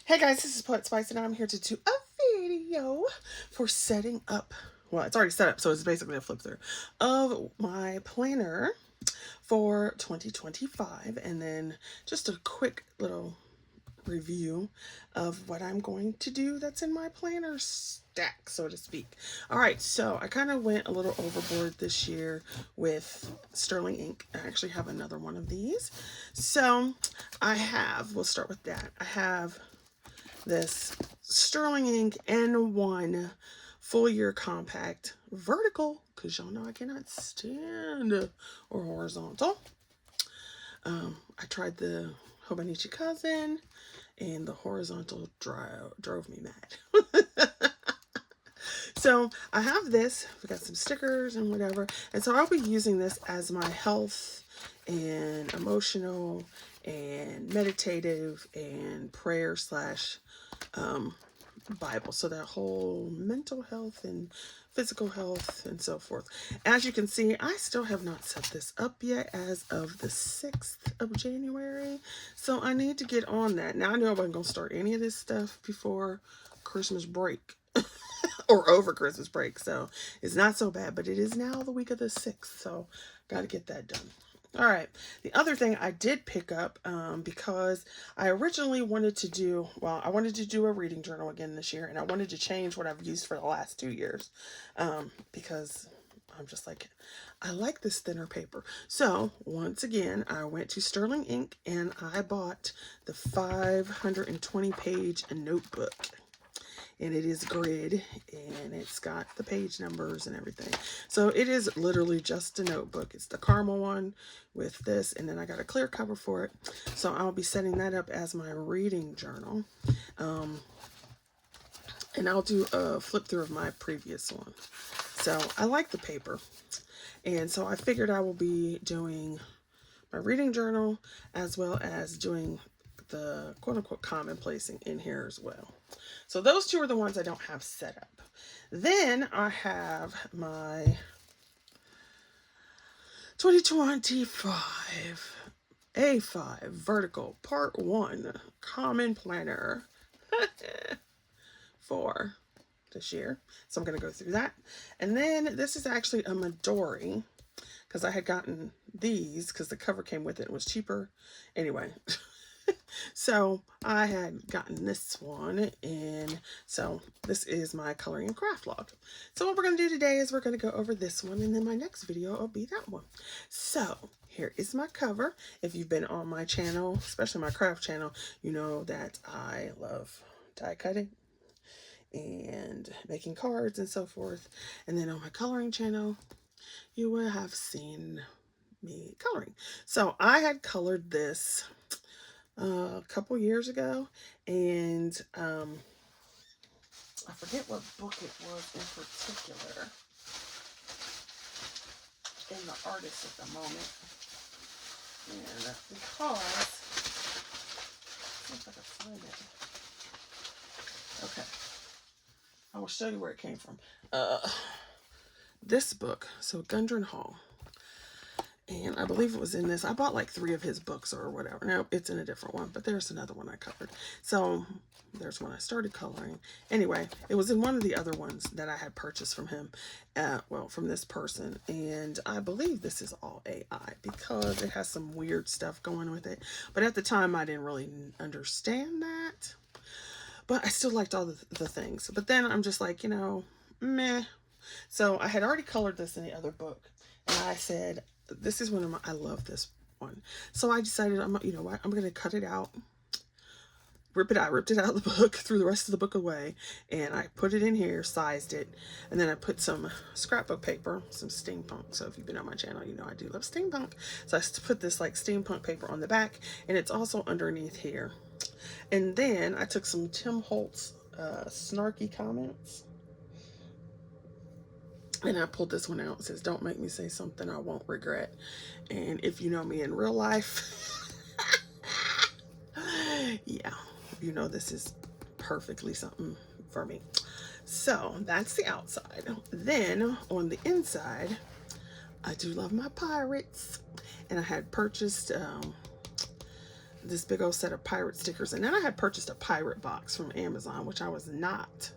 Hey guys, this is Poet Spice and I'm here to do a video for setting up, well, it's already set up, so it's basically a flip through of my planner for 2025, and then just a quick little review of what I'm going to do that's in my planner stack, so to speak. All right, so I kind of went a little overboard this year with sterling ink. I actually have another one of these. So we'll start with that. I have this sterling ink N1 full year compact vertical, because y'all know I cannot stand or horizontal. I tried the Hobonichi Cousin and the horizontal drove me mad. So I have this, we got some stickers and whatever, and so I'll be using this as my health and emotional and meditative and prayer slash Bible. So that whole mental health and physical health and so forth. As you can see, I still have not set this up yet as of the 6th of January. So I need to get on that. Now I know I wasn't going to start any of this stuff before Christmas break or over Christmas break. So it's not so bad, but it is now the week of the 6th. So got to get that done. All right, the other thing I did pick up because I originally wanted to do, I wanted to do a reading journal again this year, and I wanted to change what I've used for the last 2 years because I'm just like, I like this thinner paper. So once again, I went to Sterling Ink and I bought the 520 page notebook. And it is grid, and it's got the page numbers and everything. So it is literally just a notebook. It's the caramel one with this, and then I got a clear cover for it. So I'll be setting that up as my reading journal. And I'll do a flip through of my previous one. So I like the paper. And so I figured I will be doing my reading journal as well as doing the quote-unquote commonplacing in here as well. So those two are the ones I don't have set up. Then I have my 2025 A5 Vertical Part 1 Common Planner for this year. So I'm going to go through that. And then this is actually a Midori, because I had gotten these because the cover came with it. It was cheaper. Anyway. So I had gotten this one, and so this is my coloring and craft log. So what we're going to do today is we're going to go over this one, and then my next video will be that one. So here is my cover. If you've been on my channel, especially my craft channel, you know that I love die cutting and making cards and so forth. And then on my coloring channel, you will have seen me coloring. So I had colored this a couple years ago, and I forget what book it was in particular in the artist at the moment, and because if I can find it, okay, I will show you where it came from. This book, so Gundren Hall. And I believe it was in this. I bought like 3 of his books or whatever. No, it's in a different one, but there's another one I covered. So there's one I started coloring. Anyway, it was in one of the other ones that I had purchased from him, from this person. And I believe this is all AI because it has some weird stuff going with it. But at the time, I didn't really understand that. But I still liked all the things. But then I'm just like, meh. So I had already colored this in the other book. And I said, this is one of my, I love this one. So I decided, you know what, I'm going to cut it out, ripped it out of the book, threw the rest of the book away, and I put it in here, sized it, and then I put some scrapbook paper, some steampunk. So if you've been on my channel, you know I do love steampunk. So I put this like steampunk paper on the back, and it's also underneath here. And then I took some Tim Holtz snarky comments, and I pulled this one out. It says, "Don't make me say something I won't regret." And if you know me in real life, yeah, you know this is perfectly something for me. So that's the outside. Then on the inside, I do love my pirates. And I had purchased this big old set of pirate stickers. And then I had purchased a pirate box from Amazon, which I was not,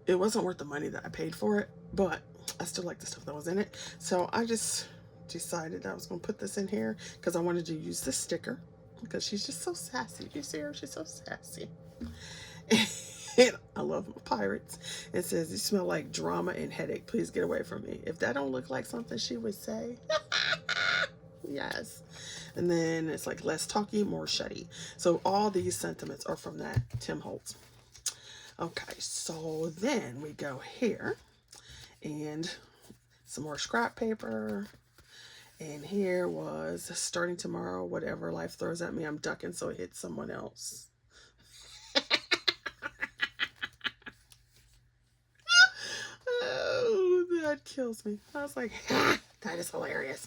it wasn't worth the money that I paid for it, but I still like the stuff that was in it. So I just decided I was going to put this in here because I wanted to use this sticker because she's just so sassy. You see her? She's so sassy. And I love pirates. It says, "You smell like drama and headache. Please get away from me." If that don't look like something she would say. Yes. And then it's like, "Less talky, more shutty." So all these sentiments are from that Tim Holtz. Okay, so then we go here and some more scrap paper. And here was, "Starting tomorrow, whatever life throws at me, I'm ducking so it hits someone else." Oh, that kills me. I was like, that is hilarious.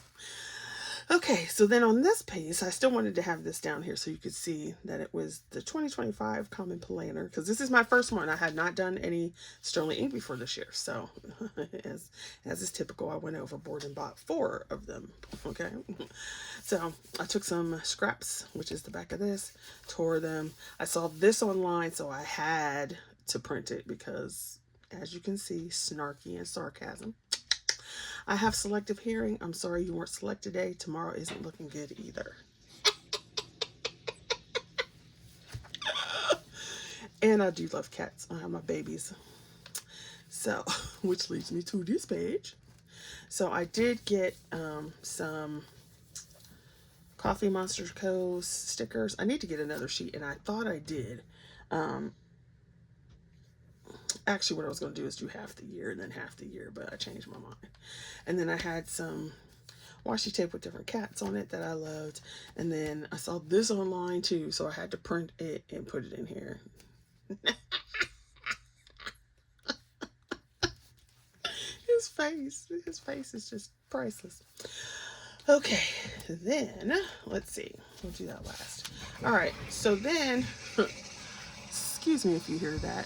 Okay, so then on this piece, I still wanted to have this down here so you could see that it was the 2025 Common Planner, because this is my first one. I had not done any Sterling ink before this year, so as is typical, I went overboard and bought 4 of them. Okay, so I took some scraps, which is the back of this, tore them. I saw this online, so I had to print it because, as you can see, snarky and sarcasm. "I have selective hearing. I'm sorry you weren't selected today. Tomorrow isn't looking good either." And I do love cats. I have my babies. So, which leads me to this page. So I did get some Coffee Monster Co. stickers. I need to get another sheet, and I thought I did. Actually, what I was going to do is do half the year and then half the year, but I changed my mind. And then I had some washi tape with different cats on it that I loved. And then I saw this online too, so I had to print it and put it in here. His face is just priceless. Okay, then let's see. We'll do that last. All right, so then, excuse me if you hear that.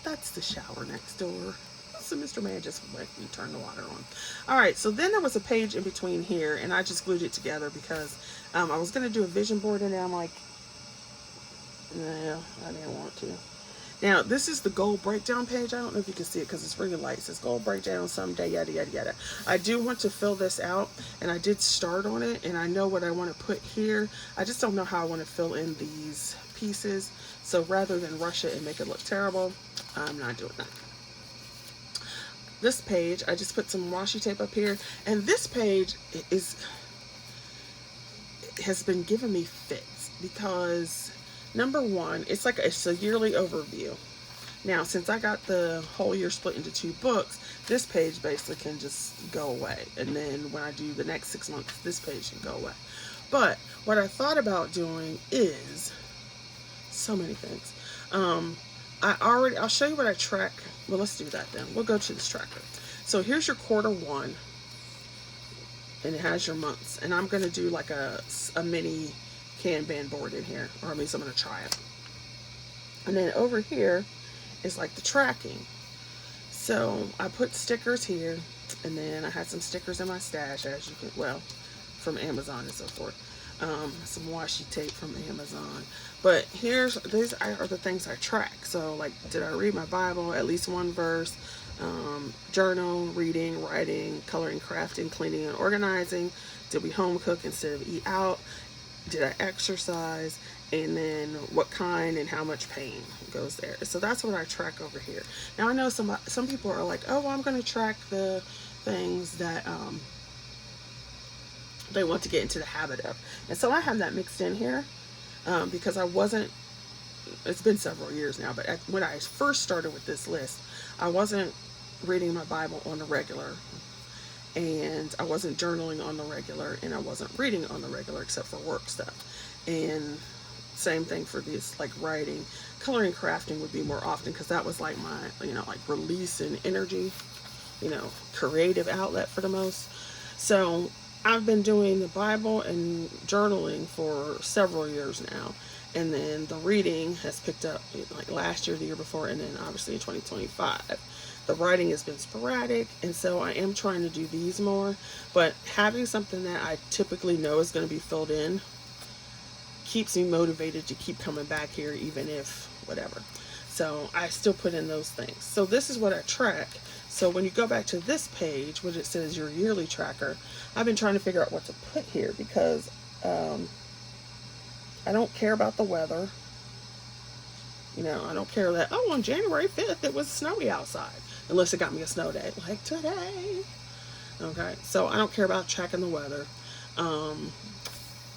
That's the shower next door. So Mr. Man just went and turned the water on. All right, so then there was a page in between here, and I just glued it together because I was going to do a vision board, and I'm like, no, I didn't want to. Now, this is the goal breakdown page. I don't know if you can see it because it's really light. It says goal breakdown someday, yada, yada, yada. I do want to fill this out, and I did start on it, and I know what I want to put here. I just don't know how I want to fill in these pieces. So rather than rush it and make it look terrible, I'm not doing that. This page, I just put some washi tape up here, and this page has been giving me fits because, number one, it's a yearly overview. Now, since I got the whole year split into 2 books, this page basically can just go away, and then when I do the next 6 months, this page can go away. But what I thought about doing is so many things. I'll show you what I track. Well, let's do that then. We'll go to this tracker. So here's your Q1, and it has your months. And I'm going to do like a mini Kanban board in here, or at least I'm going to try it. And then over here is like the tracking. So I put stickers here, and then I had some stickers in my stash, as you can, well, from Amazon and so forth. Some washi tape from Amazon. But these are the things I track. So like, did I read my Bible, at least one verse, journal, reading, writing, coloring, crafting, cleaning, and organizing? Did we home cook instead of eat out? Did I exercise? And then what kind and how much pain goes there. So that's what I track over here. Now I know some people are like, oh, well, I'm going to track the things that they want to get into the habit of. And so I have that mixed in here because it's been several years now, but when I first started with this list, I wasn't reading my Bible on the regular, and I wasn't journaling on the regular, and I wasn't reading on the regular except for work stuff. And same thing for this, like writing. Coloring, crafting would be more often because that was like my, like release and energy, creative outlet for the most. So I've been doing the Bible and journaling for several years now. And then the reading has picked up like last year, the year before, and then obviously in 2025. The writing has been sporadic, and so I am trying to do these more. But having something that I typically know is going to be filled in keeps me motivated to keep coming back here, even if whatever. So I still put in those things. So this is what I track. So when you go back to this page, what it says your yearly tracker, I've been trying to figure out what to put here because I don't care about the weather. You know, I don't care that, oh, on January 5th, it was snowy outside. Unless it got me a snow day, like today. Okay, so I don't care about tracking the weather.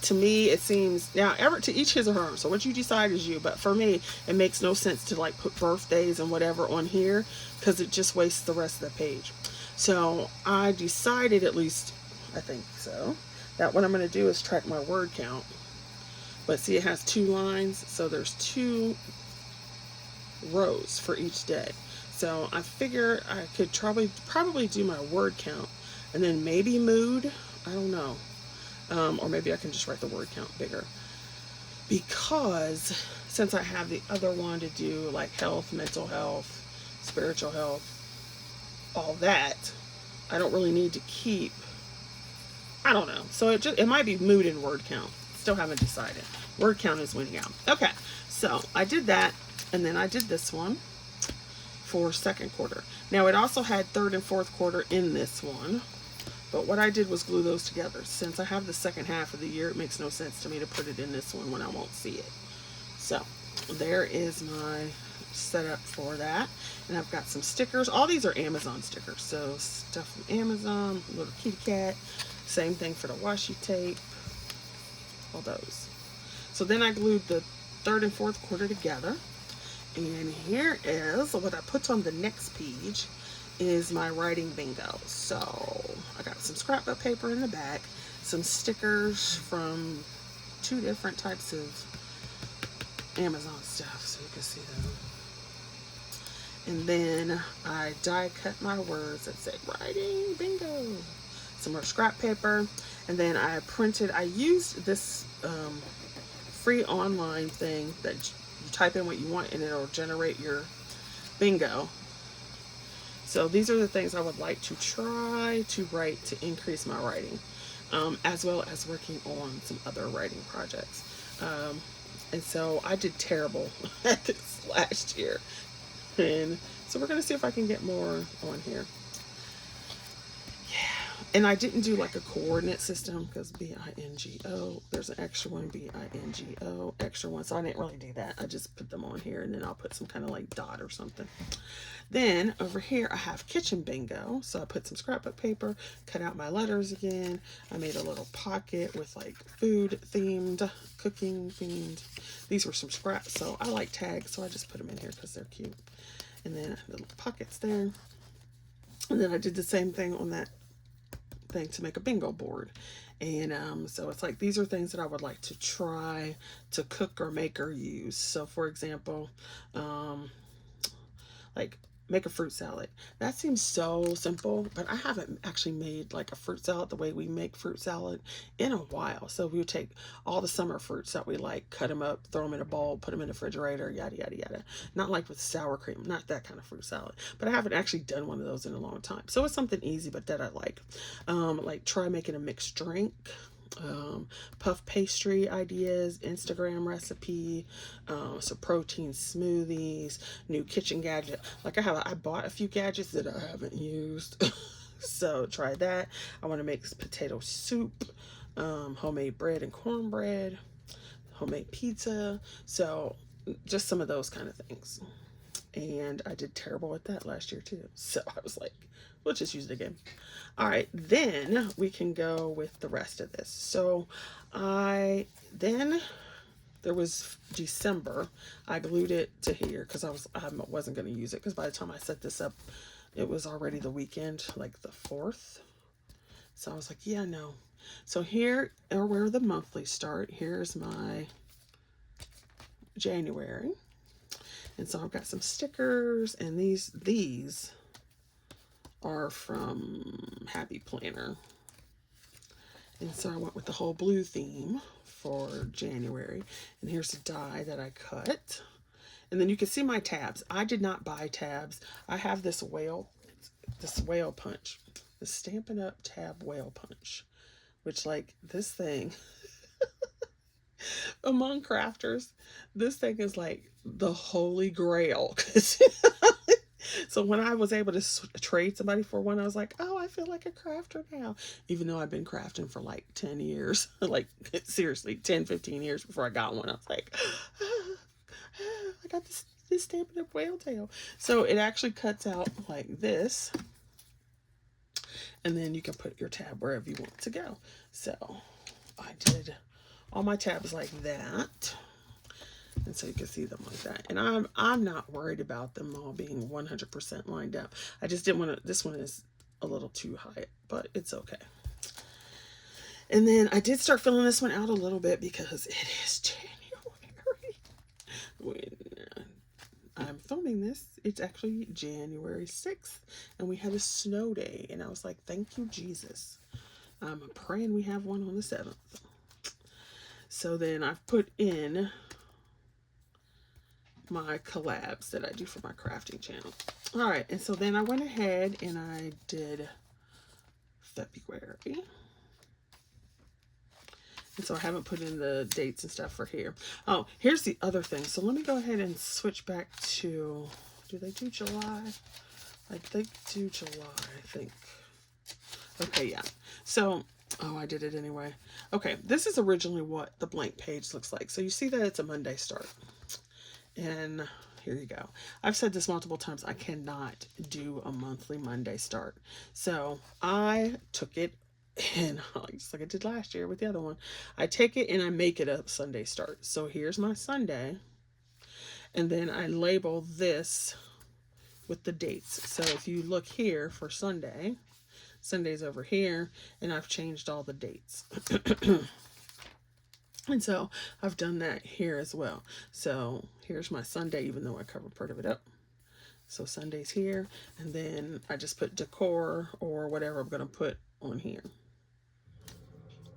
To me, it seems, now, to each his or her, so what you decide is you, but for me, it makes no sense to like put birthdays and whatever on here, because it just wastes the rest of the page. So I decided, at least, I think so, that what I'm going to do is track my word count. But see, it has 2 lines, so there's 2 rows for each day. So I figure I could probably do my word count and then maybe mood. I don't know. Or maybe I can just write the word count bigger. Because since I have the other one to do like health, mental health, spiritual health, all that, I don't really need to keep, I don't know. So it might be mood and word count. Still haven't decided. Word count is winning out. Okay, so I did that, and then I did this one for second quarter. Now it also had third and fourth quarter in this one, but what I did was glue those together. Since I have the second half of the year, it makes no sense to me to put it in this one when I won't see it. So there is my setup for that. And I've got some stickers. All these are Amazon stickers. So stuff from Amazon, little kitty cat. Same thing for the washi tape. All those. So then I glued the third and fourth quarter together. And here is what I put on the next page is my writing bingo. So I got some scrapbook paper in the back, some stickers from 2 different types of Amazon stuff, so you can see them. And then I die cut my words that say writing bingo. Some more scrap paper, and then I used this free online thing that you type in what you want and it'll generate your bingo. So these are the things I would like to try to write to increase my writing, as well as working on some other writing projects. And so I did terrible at this last year. And so we're going to see if I can get more on here. And I didn't do like a coordinate system because B-I-N-G-O, there's an extra one, B-I-N-G-O, extra one. So I didn't really do that. I just put them on here and then I'll put some kind of like dot or something. Then over here I have kitchen bingo. So I put some scrapbook paper, cut out my letters again. I made a little pocket with like food themed, cooking themed. These were some scraps. So I like tags. So I just put them in here because they're cute. And then little pockets there. And then I did the same thing on that thing to make a bingo board. And so it's like these are things that I would like to try to cook or make or use. So for example, like make a fruit salad. That seems so simple, but I haven't actually made like a fruit salad the way we make fruit salad in a while. So we would take all the summer fruits that we like, cut them up, throw them in a bowl, put them in the refrigerator, yada, yada, yada. Not like with sour cream, not that kind of fruit salad, but I haven't actually done one of those in a long time. So it's something easy, but that I like try making a mixed drink. Puff pastry ideas, Instagram recipe, some protein smoothies, new kitchen gadget. Like I bought a few gadgets that I haven't used. So try that. I want to make potato soup, homemade bread and cornbread, homemade pizza. So just some of those kind of things. And I did terrible at that last year too. So I was like, we'll just use it again. All right, then we can go with the rest of this. So then there was December. I glued it to here because I wasn't going to use it because by the time I set this up, it was already the weekend, like the 4th. So I was like, yeah, no. So here are where the monthlies start. Here's my January. And so I've got some stickers, and these are from Happy Planner. And so I went with the whole blue theme for January. And here's the die that I cut. And then you can see my tabs. I did not buy tabs. I have this whale punch, the Stampin' Up! Tab whale punch, which like this thing Among crafters, this thing is like the holy grail. So when I was able to trade somebody for one, I was like, oh, I feel like a crafter now. Even though I've been crafting for like 10 years, like seriously, 10, 15 years before I got one. I was like, I got this Stampin' Up! Whale tail. So it actually cuts out like this. And then you can put your tab wherever you want to go. So I did all my tabs like that. And so you can see them like that. And I'm not worried about them all being 100% lined up. I just didn't want to, this one is a little too high, but it's okay. And then I did start filling this one out a little bit because it is January. When I'm filming this, it's actually January 6th, and we had a snow day. And I was like, thank you, Jesus. I'm praying we have one on the 7th. So then I've put in my collabs that I do for my crafting channel. All right, and so then I went ahead and I did February. And so I haven't put in the dates and stuff for here. Oh, here's the other thing. So let me go ahead and switch back to, do they do July? I think do July, I think. Okay, yeah. So, oh, I did it anyway. Okay, this is originally what the blank page looks like. So you see that it's a Monday start. And here you go. I've said this multiple times. I cannot do a monthly Monday start. So I took it and just like I did last year with the other one, I take it and I make it a Sunday start. So here's my Sunday. And then I label this with the dates. So if you look here for Sunday, Sunday's over here, and I've changed all the dates. And so I've done that here as well. So here's my Sunday, even though I covered part of it up. So Sunday's here, and then I just put decor or whatever I'm going to put on here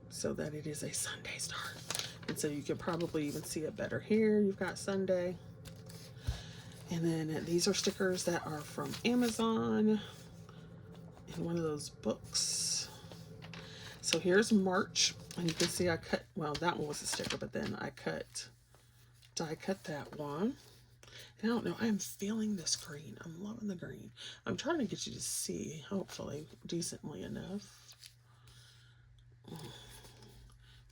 so that it is a Sunday start. And so you can probably even see it better here. You've got Sunday. And then these are stickers that are from Amazon in one of those books. So here's March. And you can see I cut, well, that one was a sticker, but then I die cut that one. And I don't know, I'm feeling this green. I'm loving the green. I'm trying to get you to see, hopefully, decently enough.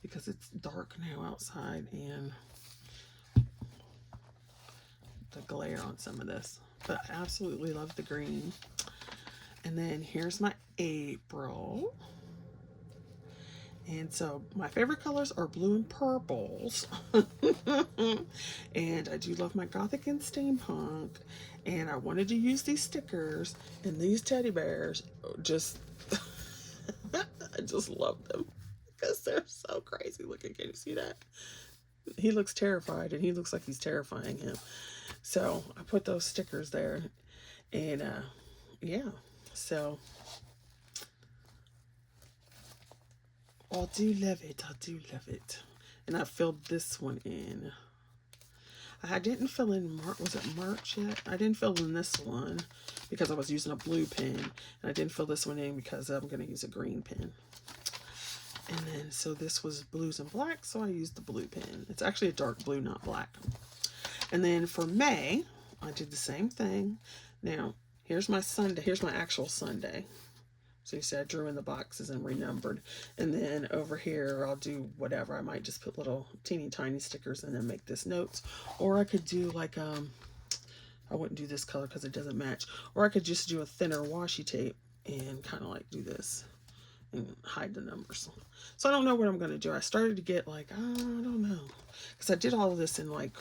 Because it's dark now outside and the glare on some of this. But I absolutely love the green. And then here's my April. And so my favorite colors are blue and purples. And I do love my Gothic and steampunk. And I wanted to use these stickers and these teddy bears. Just, I just love them because they're so crazy looking. Can you see that? He looks terrified and he looks like he's terrifying him. So I put those stickers there. And yeah, so I do love it. I do love it. And I filled this one in. I didn't fill in March. Was it March yet? I didn't fill in this one because I was using a blue pen. And I didn't fill this one in because I'm going to use a green pen. And then, so this was blues and black, so I used the blue pen. It's actually a dark blue, not black. And then for May, I did the same thing. Now, here's my Sunday. Here's my actual Sunday. So you see I drew in the boxes and renumbered. And then over here, I'll do whatever. I might just put little teeny tiny stickers and then make this notes. Or I could do like, I wouldn't do this color because it doesn't match. Or I could just do a thinner washi tape and kind of like do this and hide the numbers. So I don't know what I'm going to do. I started to get like, I don't know. Because I did all of this in like,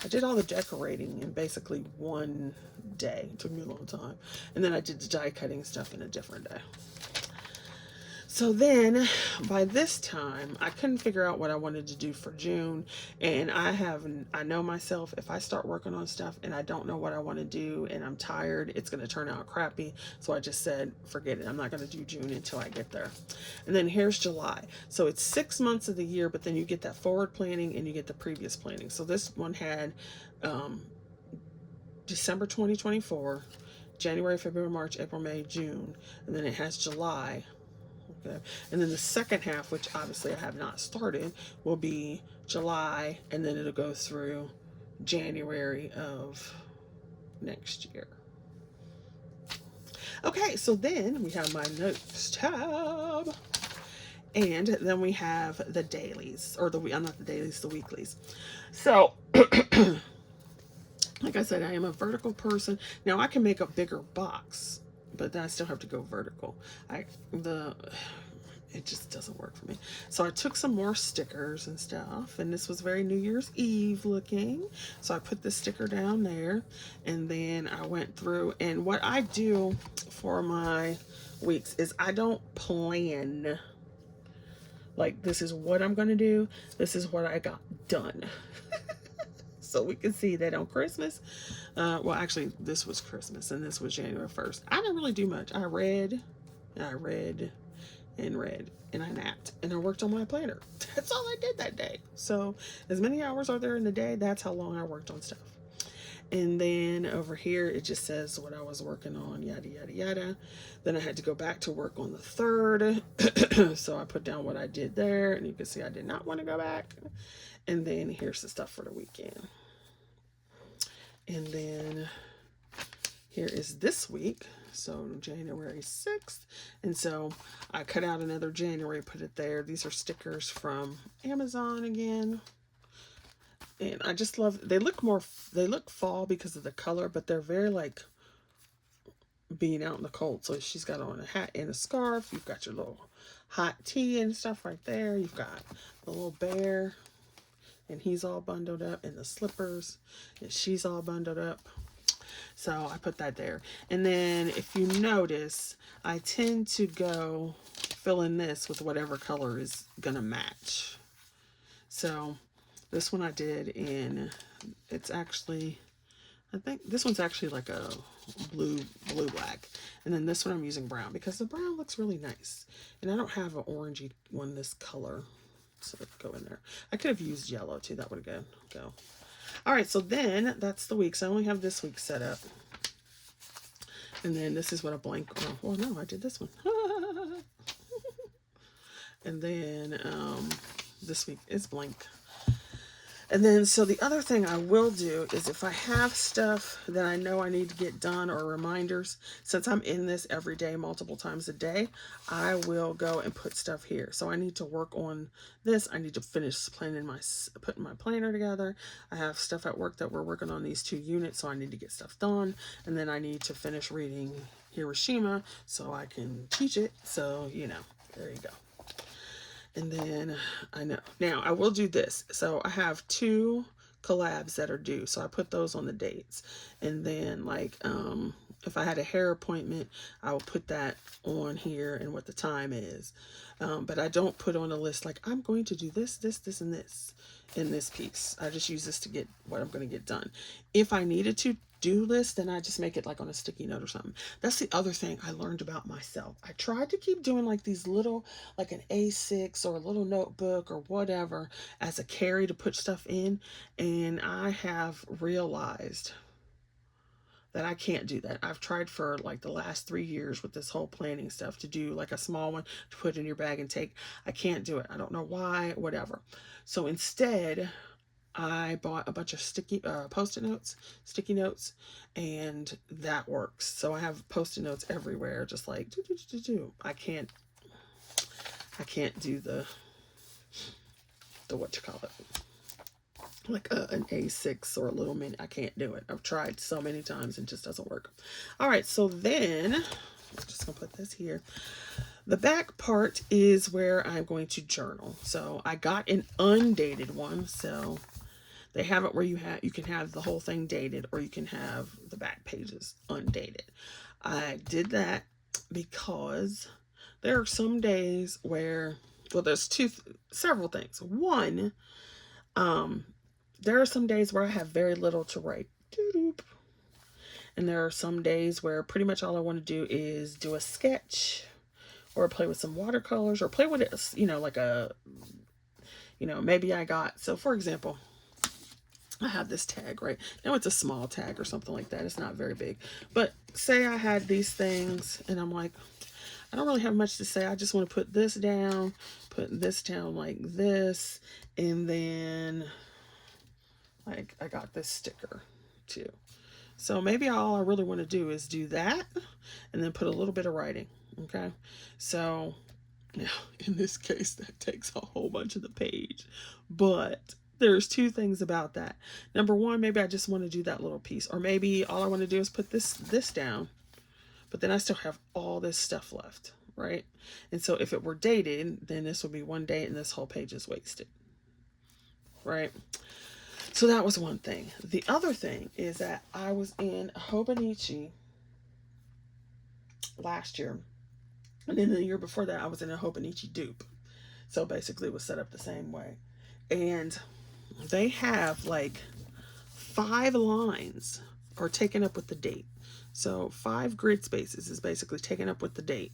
I did all the decorating in basically one day. It took me a long time. And then I did the die cutting stuff in a different day. So then by this time, I couldn't figure out what I wanted to do for June. And I know myself, if I start working on stuff and I don't know what I want to do and I'm tired, it's going to turn out crappy. So I just said, forget it. I'm not going to do June until I get there. And then here's July. So it's 6 months of the year, but then you get that forward planning and you get the previous planning. So this one had December 2024, January, February, March, April, May, June, and then it has July. good. And then the second half, which obviously I have not started, will be July, and then it'll go through January of next year. Okay, so then we have my notes tab. And then we have the dailies, or not the dailies, the weeklies. So, like I said, I am a vertical person. Now I can make a bigger box, but then I still have to go vertical. It just doesn't work for me. So I took some more stickers and stuff, and this was very New Year's Eve looking. So I put the sticker down there, and then I went through, and what I do for my weeks is I don't plan. Like, this is what I'm going to do. This is what I got done. So we can see that on Christmas, well, actually, this was Christmas, and this was January 1st. I didn't really do much. I read, and I read, and read, and I napped, and I worked on my planner. That's all I did that day. So as many hours are there in the day, that's how long I worked on stuff. And then over here, it just says what I was working on, yada, yada, yada. Then I had to go back to work on the 3rd. So I put down what I did there, and you can see I did not want to go back. And then here's the stuff for the weekend. And then here is this week. So January 6th. And so I cut out another January, put it there. These are stickers from Amazon again. And I just love, they look fall because of the color, but they're very like being out in the cold. So she's got on a hat and a scarf. You've got your little hot tea and stuff right there. You've got the little bear, and he's all bundled up, and the slippers, and she's all bundled up. So I put that there. And then if you notice, I tend to go fill in this with whatever color is gonna match. So this one I did in, it's actually, I think this one's actually like a blue black. And then this one I'm using brown because the brown looks really nice. And I don't have an orangey one this color. So it'd go in there. I could have used yellow too. That would go. All right, so then that's the week. So I only have this week set up. And then this is what a blank, oh, well, no, I did this one. And then this week is blank. And then, so the other thing I will do is if I have stuff that I know I need to get done or reminders, since I'm in this every day, multiple times a day, I will go and put stuff here. So I need to work on this. I need to finish putting my planner together. I have stuff at work that we're working on these 2 units, so I need to get stuff done. And then I need to finish reading Hiroshima so I can teach it. So, you know, there you go. And then I know now I will do this. So I have 2 collabs that are due. So I put those on the dates. And then like, if I had a hair appointment, I will put that on here and what the time is. But I don't put on a list like I'm going to do this, this, this, and this in this piece. I just use this to get what I'm going to get done. If I needed to do list, then I just make it like on a sticky note or something. That's the other thing I learned about myself. I tried to keep doing like these little, like an A6 or a little notebook or whatever as a carry to put stuff in. And I have realized that I can't do that. I've tried for like the last 3 years with this whole planning stuff to do like a small one to put in your bag and take. I can't do it. I don't know why, whatever. So instead, I bought a bunch of sticky post-it notes, sticky notes, and that works. So I have post-it notes everywhere, just like I can't do the what you call it, like an A6 or a little mini. I can't do it. I've tried so many times and it just doesn't work. All right, so then I'm just gonna put this here. The back part is where I'm going to journal. So I got an undated one, so they have it where you can have the whole thing dated, or you can have the back pages undated. I did that because there are some days where, well, there's several things. One, there are some days where I have very little to write. And there are some days where pretty much all I want to do is do a sketch or play with some watercolors or play with it, you know, like maybe so for example, I have this tag, right? Now it's a small tag or something like that. It's not very big. But say I had these things and I'm like, I don't really have much to say. I just want to put this down like this, and then like I got this sticker too. So maybe all I really want to do is do that and then put a little bit of writing. Okay. So now in this case, that takes a whole bunch of the page, but there's two things about that. Number one, maybe I just want to do that little piece, or maybe all I want to do is put this down, but then I still have all this stuff left, right? And so if it were dated, then this would be one date and this whole page is wasted, right? So that was one thing. The other thing is that I was in Hobonichi last year, and then the year before that I was in a Hobonichi dupe. So basically it was set up the same way. And they have like 5 lines are taken up with the date. So 5 grid spaces is basically taken up with the date,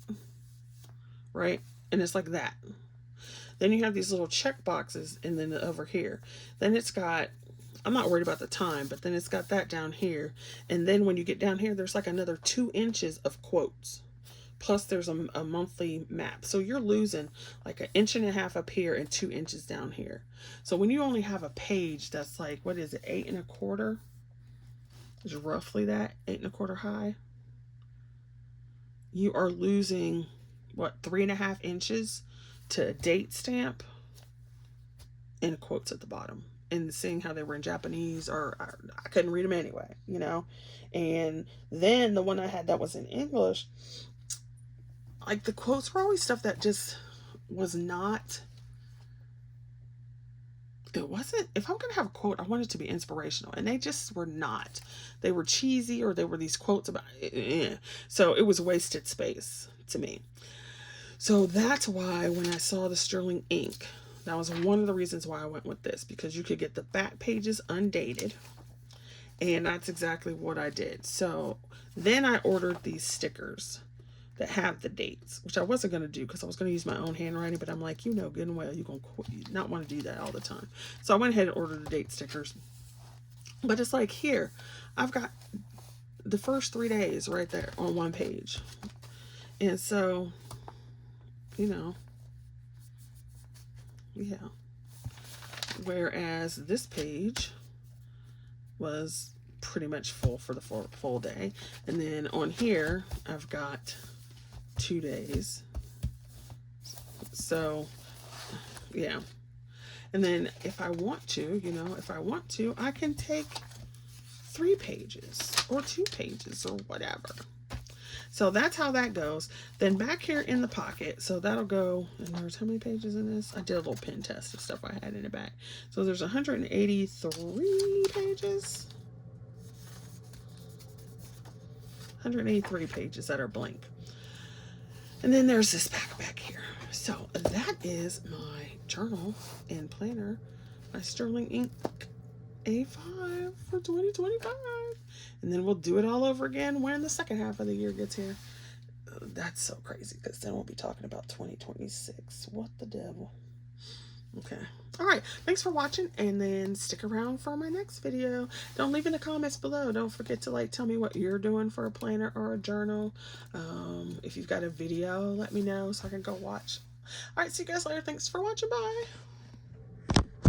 right? And it's like that. Then you have these little check boxes, and then over here, then it's got, I'm not worried about the time, but then it's got that down here. And then when you get down here, there's like another 2 inches of quotes. Plus there's a monthly map. So you're losing like 1.5 inches up here and 2 inches down here. So when you only have a page that's like, what is it, 8 1/4? It's roughly that, 8 1/4 high. You are losing, what, 3.5 inches to a date stamp and quotes at the bottom. And seeing how they were in Japanese, or I couldn't read them anyway, you know. And then the one I had that was in English, like the quotes were always stuff that just was not, it wasn't, if I'm gonna have a quote, I want it to be inspirational, and they just were not. They were cheesy, or they were these quotes about so it was wasted space to me. So that's why when I saw the sterling ink, that was one of the reasons why I went with this, because you could get the back pages undated, and that's exactly what I did. So then I ordered these stickers that have the dates, which I wasn't going to do because I was going to use my own handwriting, but I'm like, you know good and well, you're going to not want to do that all the time. So I went ahead and ordered the date stickers. But it's like, here, I've got the first 3 days right there on one page. And so, you know, yeah. Whereas this page was pretty much full for the full day. And then on here, I've got 2 days. So, yeah. And then if I want to, you know, if I want to, I can take 3 pages or 2 pages or whatever. So that's how that goes. Then back here in the pocket, so that'll go, and there's how many pages in this? I did a little pen test of stuff I had in the back. So there's 183 pages. 183 pages that are blank. And then there's this back here. So that is my journal and planner, my Sterling Ink A5 for 2025. And then we'll do it all over again when the second half of the year gets here. That's so crazy, because then we'll be talking about 2026. What the devil? Okay. All right. Thanks for watching, and then stick around for my next video. Don't leave in the comments below. Don't forget to like tell me what you're doing for a planner or a journal. If you've got a video, let me know so I can go watch. All right. See you guys later. Thanks for watching. Bye.